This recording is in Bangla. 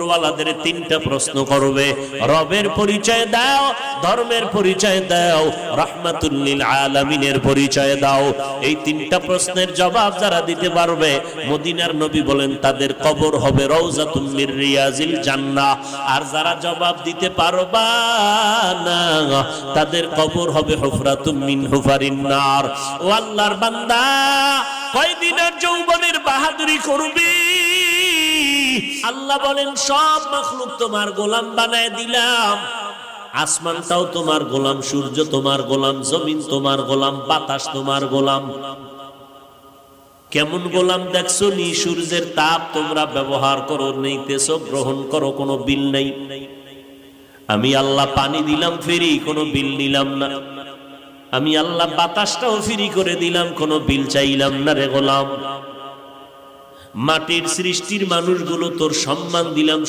ওয়ালাদের তিনটা প্রশ্ন করবে, রবের পরিচয় দাও, ধর্মের পরিচয় দাও, রাহমাতুল লিল আলামিনের পরিচয় দাও। এই তিনটা প্রশ্নের জবাব যারা দিতে পারবে, মদিনার নবী বলেন তাদের কবর হবে রওজাতুম মির রিয়াজিল জান্নাহ। আর যারা জবাব দিতে পারবা না, তাদের কবর হবে হুফরাতুম মিন হুফারিন নার। ও আল্লাহর বান্দা, কয়দিনের যৌবনের বাহাদুরি করবি? আল্লাহ বলেন সব মাখলুক তোমার গোলাম বানায় দিলাম। আসমানটাও তোমার গোলাম, সূর্য তোমার গোলাম, জমিন তোমার গোলাম, বাতাস তোমার গোলাম। কেমন গোলাম দেখছো নি? সূর্যের তাপ তোমরা ব্যবহার করো, নিতেছো, গ্রহণ করো, কোনো বিল নেই। আমি আল্লাহ পানি দিলাম ফ্রি, কোনো বিল নিলাম না। আমি আল্লাহ বাতাসটাও ফ্রি করে দিলাম, কোনো বিল চাইলাম না রে গোলাম। মাটির সৃষ্টির মানুষগুলো তোর সম্মান দিলাম,